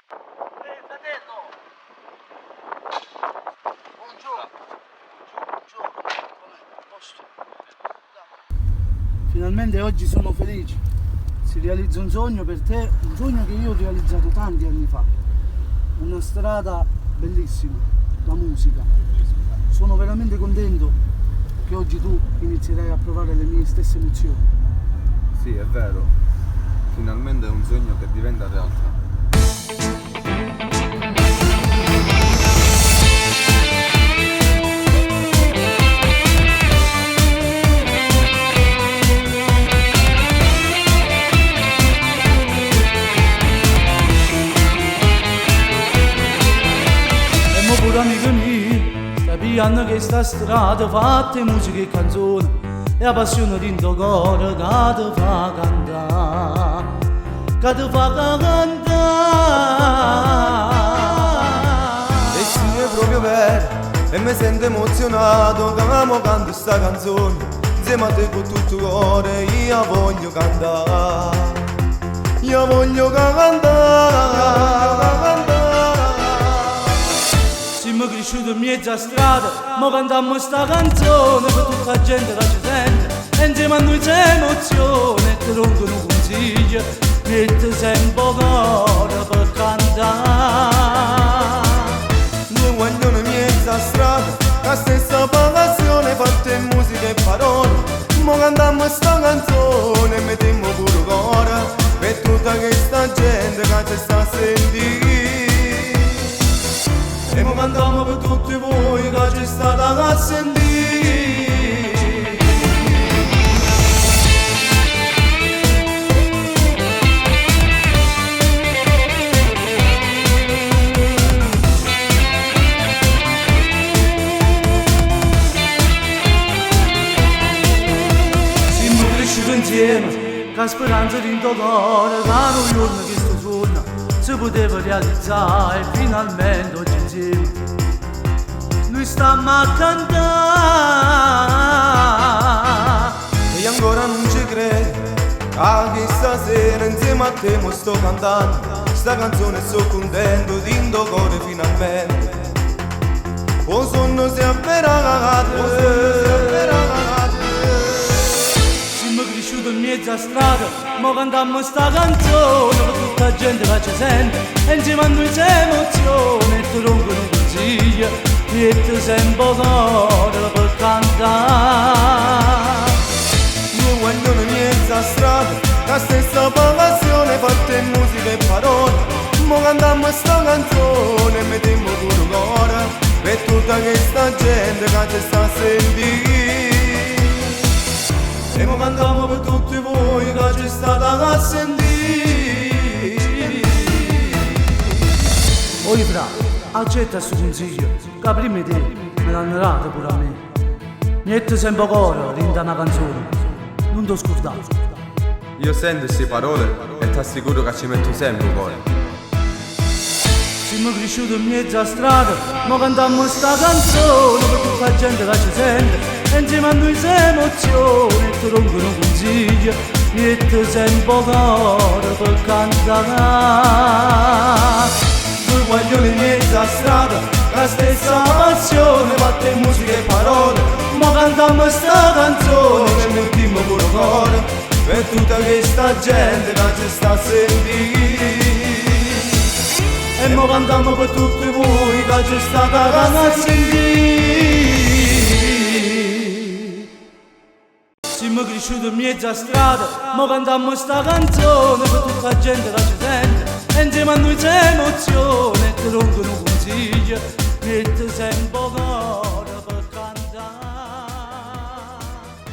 Fratello! Buongiorno! Buongiorno! Com'è? A posto? Finalmente oggi sono felice. Si realizza un sogno per te, un sogno che io ho realizzato tanti anni fa. Una strada bellissima, la musica. Sono veramente contento che oggi tu inizierai a provare le mie stesse emozioni. Sì, è vero. Finalmente è un sogno che diventa realtà. Pure amici miei, capiranno che sta strada fatta musica e canzoni e la passione dentro cuore che ti fa cantare, che ti fa cantare. E sì, è proprio vero, e mi sento emozionato che amo canto sta canzone, insieme a te con tutto il cuore io voglio cantare, io voglio cantare. Siamo cresciuti in mezzo a strada, ma cantiamo sta canzone per tutta la gente che ci sente, e insieme a noi c'è emozione, e ti rompono un consiglio, metti sempre cuore per cantare. Noi guaglioni in mezzo a strada, la stessa passione, fatta in musica e parole, ma cantiamo sta canzone e mettiamo pure cuore, per tutta questa gente che ci sta a sentire. E mo cantiamo per tutti voi che ci state a sentire. Siamo cresciuti insieme, con speranza dentro cuore, che un giorno che sto sogno si poteva realizzare, e finalmente oggi insieme noi stiamo a cantare. E ancora non ci credo, che stasera insieme a te mo sto cantando sta canzone e sto contento dentro cuore finalmente. O sonno si è avverato, Siamo cresciuti in mezzo a strada, ma cantiamo sta canzone per tutta la gente che ci sente, e insieme a noi c'è emozione, e ti rompono un consiglio, metti sempre cuore per cantare. noi guaglioni in mezzo a strada, la stessa passione, fatta in musica e parole, mo cantiamo sta canzone e mettiamo pure cuore, per tutta questa gente che ci sta a sentire. E mo cantiamo per tutti voi che ci state a sentire. Oi fra, accetta questo consiglio, che prima di te me l'hanno dato pure a me. Metti sempre cuore dentro una canzone, non ti scordare. Io sento queste parole e ti assicuro che ci metto sempre cuore. Siamo cresciuti in mezzo a strada, ma cantiamo sta canzone per tutta la gente che ci sente, e insieme a noi c'è emozione, e ti rompono un consiglio, metti sempre cuore per cantare. Due guaglioni in mezzo a strada, la stessa passione, fatta in musica e parole, Ma cantiamo sta canzone e mettiamo pure cuore, per tutta questa gente che ci sta a sentire. e mo cantiamo per tutti voi che ci state a sentire. Siamo cresciuti in mezzo a strada, ma cantiamo sta canzone per tutta la gente che ci sente, e insieme a noi c'è emozione, e ti rompono un consiglio, metti sempre cuore.